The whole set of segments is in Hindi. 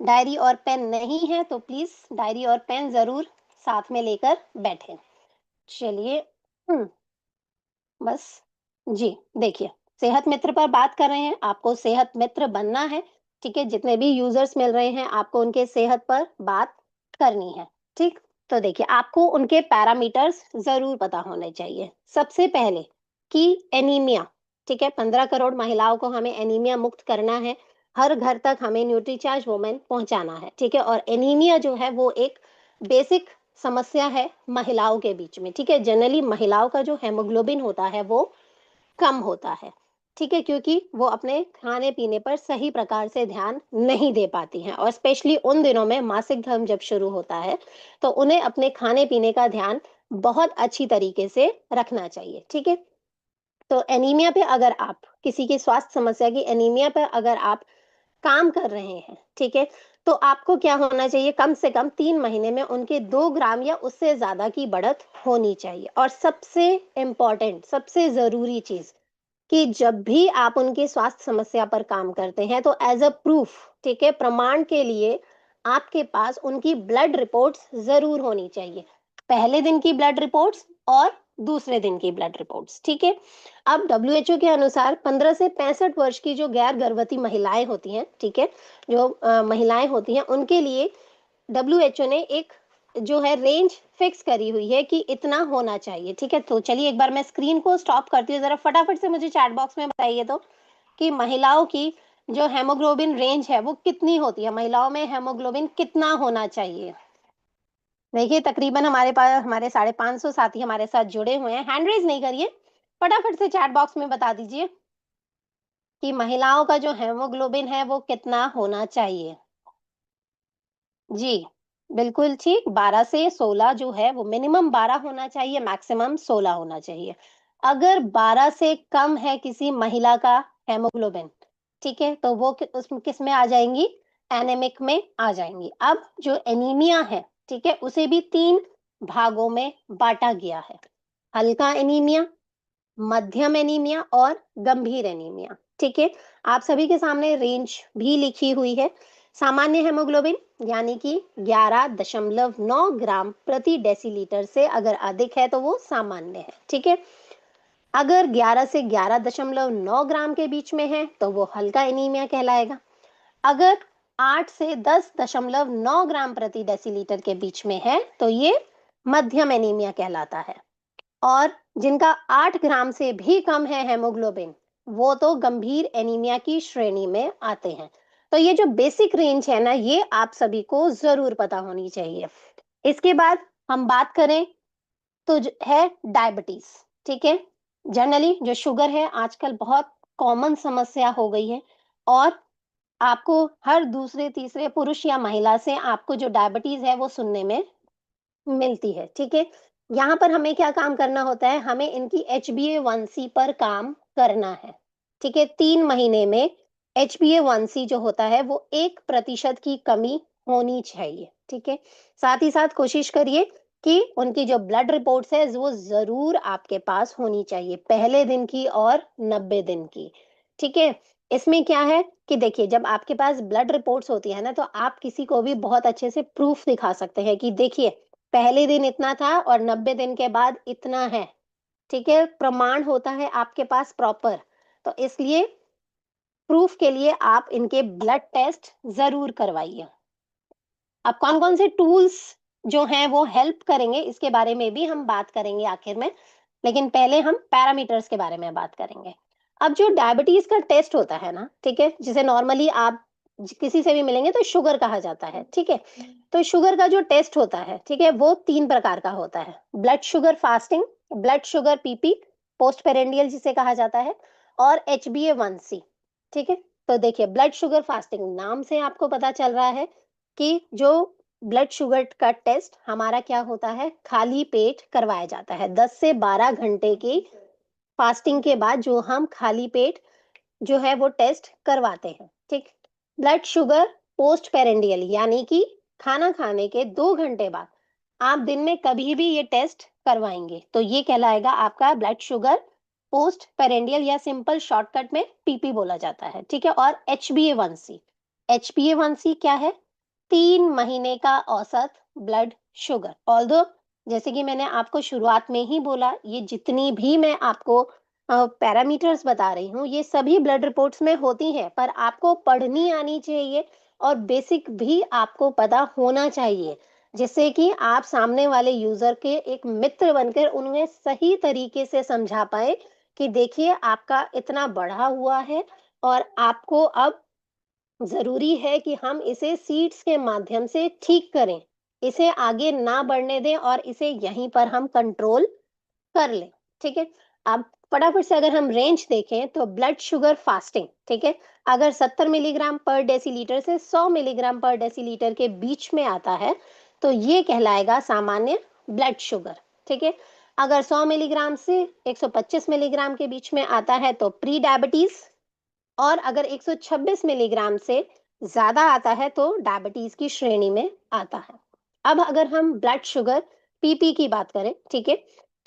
डायरी और पेन नहीं है तो प्लीज डायरी और पेन जरूर साथ में लेकर बैठे। चलिए। बस। जी। देखिए, सेहत मित्र पर बात कर रहे हैं, आपको सेहत मित्र बनना है। ठीक है, जितने भी यूजर्स मिल रहे हैं आपको उनके सेहत पर बात करनी है। ठीक। तो देखिए, आपको उनके पैरामीटर्स जरूर पता होने चाहिए। सबसे पहले कि एनीमिया। ठीक है, 15 करोड़ महिलाओं को हमें एनीमिया मुक्त करना है। हर घर तक हमें न्यूट्रीचार्ज वुमेन पहुंचाना है। ठीक है, और एनीमिया जो है वो एक बेसिक समस्या है महिलाओं के बीच में। ठीक है, जनरली महिलाओं का जो हेमोग्लोबिन होता है वो कम होता है। ठीक है, क्योंकि वो अपने खाने पीने पर सही प्रकार से ध्यान नहीं दे पाती हैं, और स्पेशली उन दिनों में मासिक धर्म जब शुरू होता है तो उन्हें अपने खाने पीने का ध्यान बहुत अच्छी तरीके से रखना चाहिए। ठीक है, तो एनीमिया पे अगर आप किसी की स्वास्थ्य समस्या की एनीमिया पे अगर आप काम कर रहे हैं, ठीक है, तो आपको क्या होना चाहिए, कम से कम 3 महीने में उनके 2 ग्राम या उससे ज्यादा की बढ़त होनी चाहिए। और सबसे इम्पोर्टेंट, सबसे जरूरी चीज कि जब भी आप उनकी स्वास्थ्य समस्या पर काम करते हैं तो एज अ प्रूफ, ठीक है, प्रमाण के लिए आपके पास उनकी ब्लड रिपोर्ट्स जरूर होनी चाहिए। पहले दिन की ब्लड रिपोर्ट्स और दूसरे दिन की ब्लड रिपोर्ट्स। ठीक है, अब डब्ल्यूएचओ के अनुसार 15 से 65 वर्ष की जो गैर गर्भवती महिलाएं होती हैं, ठीक है, जो महिलाएं होती हैं उनके लिए डब्ल्यूएचओ ने एक जो है रेंज फिक्स करी हुई है कि इतना होना चाहिए। ठीक है, तो चलिए एक बार मैं स्क्रीन को स्टॉप करती हूँ, जरा फटाफट से मुझे चैट बॉक्स में बताइए तो कि महिलाओं की जो हेमोग्लोबिन रेंज है वो कितनी होती है, महिलाओं में हेमोग्लोबिन कितना होना चाहिए। देखिए, तकरीबन हमारे पास हमारे 550 साथी हमारे साथ जुड़े हुए हैं। हैंड रेज नहीं करिए, फटाफट से चैट बॉक्स में बता दीजिए कि महिलाओं का जो हेमोग्लोबिन है वो कितना होना चाहिए। जी, बिल्कुल ठीक। 12 से 16 जो है वो मिनिमम 12 होना चाहिए, मैक्सिमम 16 होना चाहिए। अगर 12 से कम है किसी महिला का हेमोग्लोबिन, ठीक है, तो वो उसमें किस में आ जाएंगी, एनेमिक में आ जाएंगी। अब जो एनीमिया है, ठीक है, उसे भी 3 भागों में बांटा गया है। हल्का एनीमिया, मध्यम एनीमिया और गंभीर एनीमिया। ठीक है, आप सभी के सामने रेंज भी लिखी हुई है। सामान्य हेमोग्लोबिन यानी कि 11.9 ग्राम प्रति डेसीलीटर से अगर अधिक है तो वो सामान्य है। ठीक है, अगर 11 से 11.9 ग्राम के बीच में है तो वो हल्का एनीमिया कहलाएगा। अगर 8 से 10.9 ग्राम प्रति डेसीलीटर के बीच में है तो ये मध्यम एनीमिया कहलाता है। और जिनका 8 ग्राम से भी कम है हेमोग्लोबिन, वो तो गंभीर एनीमिया की श्रेणी में आते हैं। तो ये जो बेसिक रेंज है ना, ये आप सभी को जरूर पता होनी चाहिए। इसके बाद हम बात करें तो है डायबिटीज। ठीक है, जनरली जो शुगर है आजकल बहुत कॉमन समस्या हो गई है, और आपको हर दूसरे तीसरे पुरुष या महिला से आपको जो डायबिटीज है वो सुनने में मिलती है। ठीक है, यहाँ पर हमें क्या काम करना होता है, हमें इनकी HbA1c पर काम करना है। ठीक है, 3 महीने में HbA1c जो होता है वो 1% की कमी होनी चाहिए। ठीक है, साथ ही साथ कोशिश करिए कि उनकी जो ब्लड रिपोर्ट्स है वो जरूर आपके पास होनी चाहिए, पहले दिन की और 90 दिन की। ठीक है, इसमें क्या है कि देखिए, जब आपके पास ब्लड रिपोर्ट्स होती है ना तो आप किसी को भी बहुत अच्छे से प्रूफ दिखा सकते हैं कि देखिए, पहले दिन इतना था और 90 दिन के बाद इतना है। ठीक है, प्रमाण होता है आपके पास प्रॉपर। तो इसलिए प्रूफ के लिए आप इनके ब्लड टेस्ट जरूर करवाइए। अब कौन कौन से टूल्स जो हैं वो हेल्प करेंगे इसके बारे में भी हम बात करेंगे आखिर में, लेकिन पहले हम पैरामीटर्स के बारे में बात करेंगे। अब जो डायबिटीज का टेस्ट होता है ना, ठीक है, जिसे नॉर्मली आप किसी से भी मिलेंगे तो शुगर कहा जाता है। ठीक है, तो शुगर का जो टेस्ट होता है, ठीक है, वो 3 प्रकार का होता है। Blood sugar fasting, blood sugar PP, post prandial जिसे कहा जाता है, और HbA1c। ठीक है, तो देखिए, ब्लड शुगर फास्टिंग नाम से आपको पता चल रहा है कि जो ब्लड शुगर का टेस्ट हमारा क्या होता है, खाली पेट करवाया जाता है। 10 से 12 घंटे की फास्टिंग के बाद जो हम खाली पेट जो है वो टेस्ट करवाते हैं। ठीक, ब्लड शुगर पोस्ट पेरेंडियल यानी कि खाना खाने के 2 घंटे बाद आप दिन में कभी भी ये टेस्ट करवाएंगे तो ये कहलाएगा आपका ब्लड शुगर पोस्ट पेरेंडियल, या सिंपल शॉर्टकट में पीपी बोला जाता है। ठीक है, और HbA1c, HbA1c क्या है, 3 महीने का औसत ब्लड शुगर। ऑल्दो जैसे कि मैंने आपको शुरुआत में ही बोला, ये जितनी भी मैं आपको पैरामीटर्स बता रही हूँ, ये सभी ब्लड रिपोर्ट्स में होती हैं, पर आपको पढ़नी आनी चाहिए और बेसिक भी आपको पता होना चाहिए, जिससे कि आप सामने वाले यूजर के एक मित्र बनकर उन्हें सही तरीके से समझा पाए कि देखिए आपका इतना बढ़ा हुआ है और आपको अब ज़रूरी है कि हम इसे सीड्स के माध्यम से ठीक करें। इसे आगे ना बढ़ने दें और इसे यहीं पर हम कंट्रोल कर लें, ठीक है? अब फटाफट से अगर हम रेंज देखें तो ब्लड शुगर फास्टिंग, ठीक है? अगर 70 मिलीग्राम पर डेसीलीटर से 100 मिलीग्राम पर डेसीलीटर के बीच में आता है, तो ये कहलाएगा सामान्य ब्लड शुगर, ठीक है? अगर 100 मिलीग्राम से 125 मिलीग्राम के बीच में आता है तो प्री डायबिटीज़ और अगर 126 मिलीग्राम से ज्यादा आता है तो डायबिटीज की श्रेणी में आता है। अब अगर हम ब्लड शुगर पीपी की बात करें, ठीक है,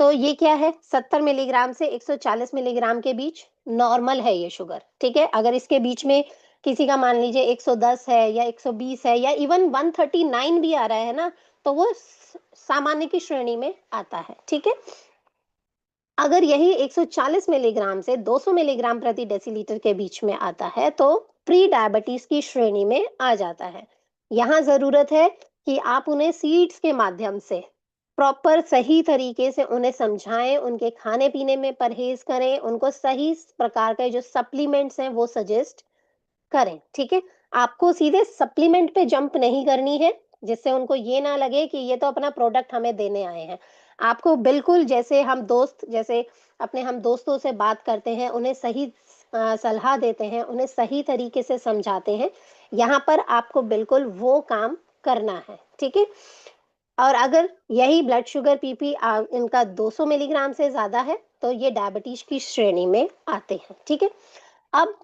तो ये क्या है? 70 मिलीग्राम से 140 मिलीग्राम के बीच नॉर्मल है ये शुगर, ठीक है। अगर इसके बीच में किसी का मान लीजिए 110 है या 120 है या इवन 139 भी आ रहा है ना, तो वो सामान्य की श्रेणी में आता है, ठीक है। अगर यही 140 मिलीग्राम से 200 मिलीग्राम प्रति डेसीलीटर के बीच में आता है तो प्री डायबिटीज की श्रेणी में आ जाता है। यहाँ जरूरत है कि आप उन्हें सीड्स के माध्यम से प्रॉपर सही तरीके से उन्हें समझाएं, उनके खाने पीने में परहेज करें, उनको सही प्रकार के जो सप्लीमेंट्स हैं वो सजेस्ट करें, ठीक है। आपको सीधे सप्लीमेंट पे जंप नहीं करनी है, जिससे उनको ये ना लगे कि ये तो अपना प्रोडक्ट हमें देने आए हैं। आपको बिल्कुल जैसे हम दोस्त, जैसे अपने हम दोस्तों से बात करते हैं, उन्हें सही सलाह देते हैं, उन्हें सही तरीके से समझाते हैं, यहाँ पर आपको बिल्कुल वो काम करना है, ठीक है। और अगर यही ब्लड शुगर पीपी इनका 200 मिलीग्राम से ज्यादा है तो ये डायबिटीज की श्रेणी में आते हैं, ठीक है। अब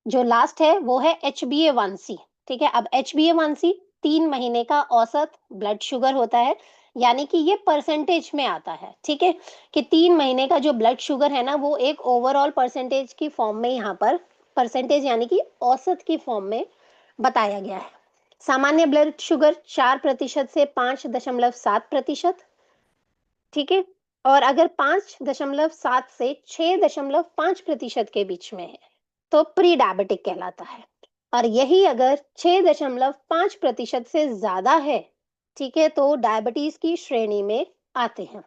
जो लास्ट है वो है HbA1c, ठीक है। अब HbA1c 3 महीने का औसत ब्लड शुगर होता है, यानी कि ये परसेंटेज में आता है, ठीक है। कि 3 महीने का जो ब्लड शुगर है ना, वो एक ओवरऑल परसेंटेज की फॉर्म में यहाँ पर परसेंटेज यानी कि औसत की फॉर्म में बताया गया है। सामान्य ब्लड शुगर 4% से 5.7%, ठीक है। और अगर 5.7 से 6.5% के बीच में है तो प्री डायबिटिक कहलाता है। और यही अगर 6.5% से ज्यादा है, ठीक है, तो डायबिटीज की श्रेणी में आते हैं।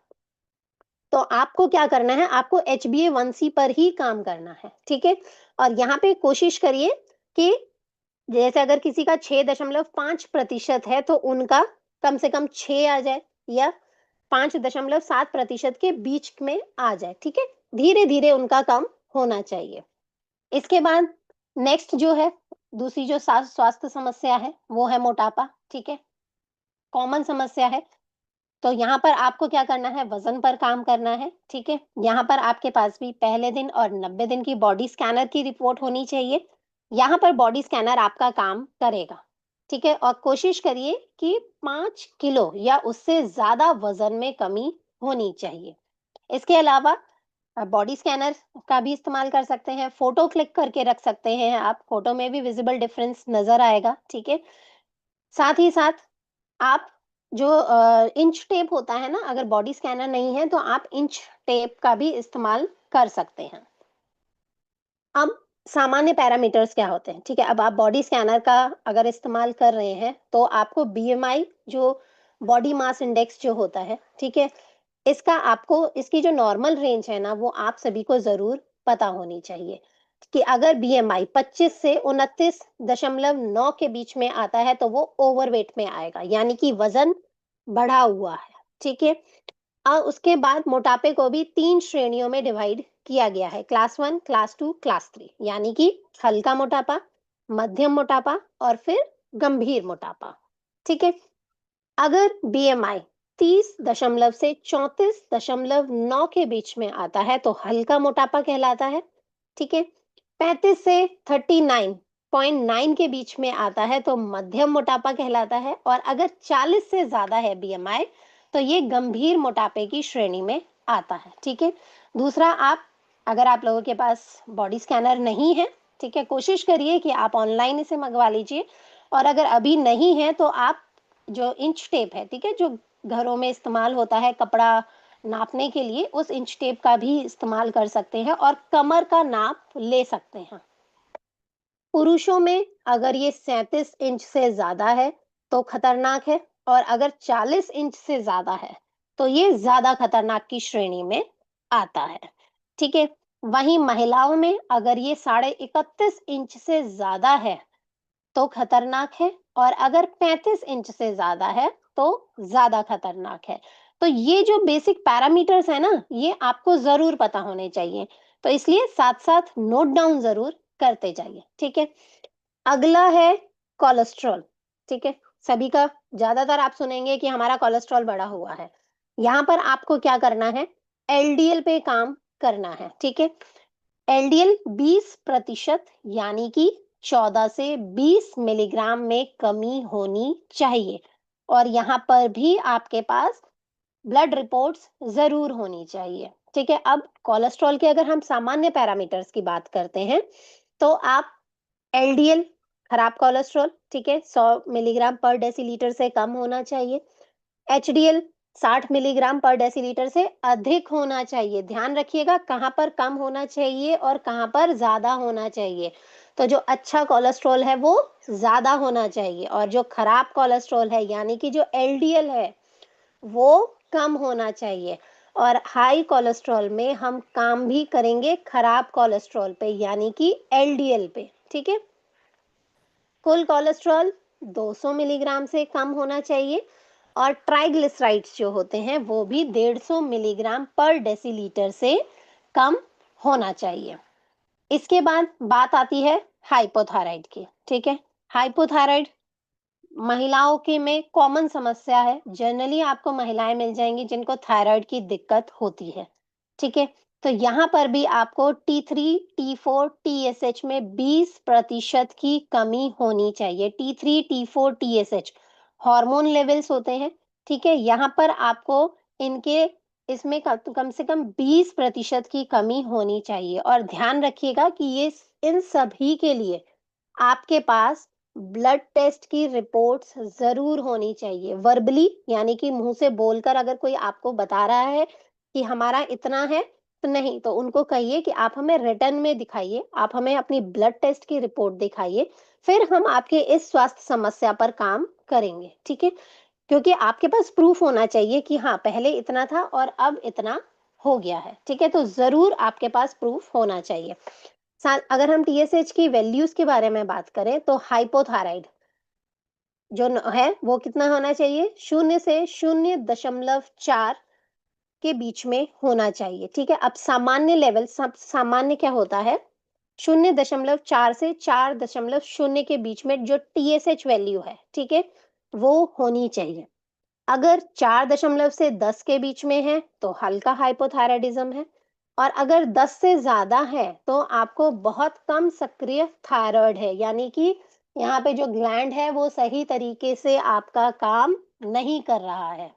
तो आपको क्या करना है? आपको HbA1c पर ही काम करना है, ठीक है। और यहाँ पे कोशिश करिए कि जैसे अगर किसी का 6.5% है तो उनका कम से कम 6 आ जाए या 5.7% के बीच में आ जाए, ठीक है। धीरे धीरे उनका कम होना चाहिए। इसके बाद नेक्स्ट जो है, दूसरी जो स्वास्थ्य समस्या है वो है मोटापा, ठीक है। कॉमन समस्या है। तो यहाँ पर आपको क्या करना है? वजन पर काम करना है, ठीक है। यहाँ पर आपके पास भी पहले दिन और 90 दिन की बॉडी स्कैनर की रिपोर्ट होनी चाहिए। यहाँ पर बॉडी स्कैनर आपका काम करेगा, ठीक है। और कोशिश करिए कि 5 किलो या उससे ज्यादा वजन में कमी होनी चाहिए। इसके अलावा बॉडी स्कैनर का भी इस्तेमाल कर सकते हैं, फोटो क्लिक करके रख सकते हैं आप, फोटो में भी विजिबल डिफरेंस नजर आएगा, ठीक है। साथ ही साथ आप जो इंच टेप होता है ना, अगर बॉडी स्कैनर नहीं है तो आप इंच टेप का भी इस्तेमाल कर सकते हैं। अब सामान्य पैरामीटर्स क्या होते हैं, ठीक है। अब आप बॉडी स्कैनर का अगर इस्तेमाल कर रहे हैं तो आपको BMI, जो बॉडी मास इंडेक्स जो होता है, ठीक है, इसका आपको इसकी जो नॉर्मल रेंज है ना, वो आप सभी को जरूर पता होनी चाहिए कि अगर BMI 25 से 29.9 के बीच में आता है तो वो ओवरवेट में आएगा, यानी कि वजन बढ़ा हुआ है, ठीक है। उसके बाद मोटापे को भी 3 श्रेणियों में डिवाइड किया गया है, क्लास 1, क्लास 2, क्लास 3, यानी कि हल्का मोटापा, मध्यम मोटापा और फिर गंभीर मोटापा, ठीक है। अगर BMI 30 से 34.9 के बीच में आता है तो हल्का मोटापा कहलाता है, ठीक है। 35 से 39.9 के बीच में आता है तो मध्यम मोटापा कहलाता है। और अगर 40 से ज्यादा है BMI तो ये गंभीर मोटापे की श्रेणी में आता है, ठीक है। दूसरा, आप अगर आप लोगों के पास बॉडी स्कैनर नहीं है, ठीक है, कोशिश करिए कि आप ऑनलाइन इसे मंगवा लीजिए और अगर अभी नहीं है तो आप जो इंच टेप है, ठीक है, जो घरों में इस्तेमाल होता है कपड़ा नापने के लिए, उस इंच टेप का भी इस्तेमाल कर सकते हैं और कमर का नाप ले सकते हैं। पुरुषों में अगर ये 37 इंच से ज्यादा है तो खतरनाक है, और अगर 40 इंच से ज्यादा है तो ये ज्यादा खतरनाक की श्रेणी में आता है। ठीक है। वहीं महिलाओं में अगर ये 31.5 इंच से ज्यादा है तो खतरनाक है, और अगर 35 इंच से ज्यादा है तो ज्यादा खतरनाक है। तो ये जो बेसिक पैरामीटर्स है ना, ये आपको जरूर पता होने चाहिए, तो इसलिए साथ साथ नोट डाउन जरूर करते जाइए। ठीक है। अगला है कोलेस्ट्रॉल। ठीक है। सभी का ज्यादातर आप सुनेंगे कि हमारा कोलेस्ट्रॉल बढ़ा हुआ है। यहाँ पर आपको क्या करना है, एलडीएल पे काम करना है। ठीक है। एलडीएल 20% यानी कि 14 से 20 मिलीग्राम में कमी होनी चाहिए, और यहाँ पर भी आपके पास ब्लड रिपोर्ट्स जरूर होनी चाहिए। ठीक है। अब कोलेस्ट्रॉल के अगर हम सामान्य पैरामीटर्स की बात करते हैं तो आप एलडीएल, खराब कोलेस्ट्रॉल, ठीक है, 100 मिलीग्राम पर डेसीलीटर से कम होना चाहिए। एचडीएल 60 मिलीग्राम पर डेसीलीटर से अधिक होना चाहिए। ध्यान रखिएगा कहाँ पर कम होना चाहिए और कहाँ पर ज्यादा होना चाहिए। तो जो अच्छा कोलेस्ट्रॉल है वो ज्यादा होना चाहिए, और जो खराब कोलेस्ट्रॉल है यानी कि जो एलडीएल है वो कम होना चाहिए। और हाई कोलेस्ट्रॉल में हम काम भी करेंगे खराब कोलेस्ट्रॉल पे यानी कि एलडीएल पे। ठीक है। कुल कोलेस्ट्रॉल 200 मिलीग्राम से कम होना चाहिए, और ट्राइग्लिसराइड्स जो होते हैं वो भी 150 मिलीग्राम पर डेसीलीटर से कम होना चाहिए। इसके बाद बात आती है हाइपोथायराइड की। ठीक है। हाइपोथायराइड महिलाओं के में कॉमन समस्या है। जनरली आपको महिलाएं मिल जाएंगी जिनको थायराइड की दिक्कत होती है। ठीक है। तो यहाँ पर भी आपको T3, T4, TSH में 20% की कमी होनी चाहिए। T3, T4, TSH hormone levels होते हैं। ठीक है। यहाँ पर आपको इनके इसमें कम से कम 20% की कमी होनी चाहिए, और ध्यान रखिएगा कि ये इन सभी के लिए आपके पास ब्लड टेस्ट की रिपोर्ट्स जरूर होनी चाहिए। वर्बली यानी कि मुंह से बोलकर अगर कोई आपको बता रहा है कि हमारा इतना है, तो नहीं, तो उनको कहिए कि आप हमें रिटर्न में दिखाइए, आप हमें अपनी ब्लड टेस्ट की रिपोर्ट दिखाइए, फिर हम आपके इस स्वास्थ्य समस्या पर काम करेंगे। ठीक है। क्योंकि आपके पास प्रूफ होना चाहिए कि हाँ पहले इतना था और अब इतना हो गया है। ठीक है। तो जरूर आपके पास प्रूफ होना चाहिए। अगर हम टीएसएच की वैल्यूज के बारे में बात करें तो हाइपोथायराइड जो है वो कितना होना चाहिए, 0 से 0.4 के बीच में होना चाहिए। ठीक है। अब सामान्य लेवल, सामान्य क्या होता है, 0.4 से 4.0 के बीच में जो टीएसएच वैल्यू है, ठीक है, वो होनी चाहिए। अगर 4 से 10 के बीच में है तो हल्का हाइपोथायराइडिज्म है, और अगर 10 से ज्यादा है तो आपको बहुत कम सक्रिय थायराइड है, यानी कि यहाँ पे जो ग्लैंड है वो सही तरीके से आपका काम नहीं कर रहा है।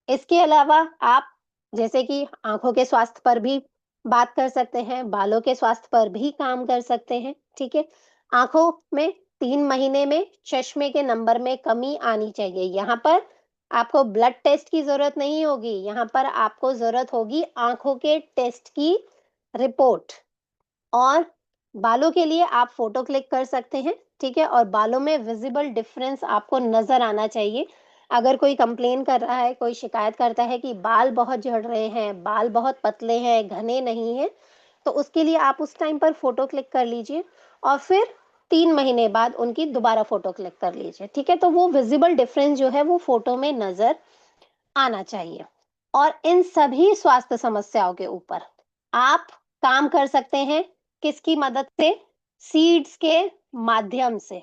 इसके अलावा आप जैसे कि आंखों के स्वास्थ्य पर भी बात कर सकते हैं, बालों के स्वास्थ्य पर भी काम कर सकते हैं। ठीक है। आंखों में 3 महीने में चश्मे के नंबर में कमी आनी चाहिए। यहाँ पर आपको ब्लड टेस्ट की जरूरत नहीं होगी, यहाँ पर आपको जरूरत होगी आंखों के टेस्ट की रिपोर्ट। और बालों के लिए आप फोटो क्लिक कर सकते हैं। ठीक है। और बालों में विजिबल डिफरेंस आपको नजर आना चाहिए। अगर कोई कंप्लेन कर रहा है, कोई शिकायत करता है कि बाल बहुत झड़ रहे हैं, बाल बहुत पतले हैं, घने नहीं है, तो उसके लिए आप उस टाइम पर फोटो क्लिक कर लीजिए, और फिर 3 महीने बाद उनकी दोबारा फोटो क्लिक कर लीजिए। ठीक है। तो वो विजिबल डिफरेंस जो है वो फोटो में नजर आना चाहिए। और इन सभी स्वास्थ्य समस्याओं के ऊपर आप काम कर सकते हैं किसकी मदद से, सीड्स के माध्यम से।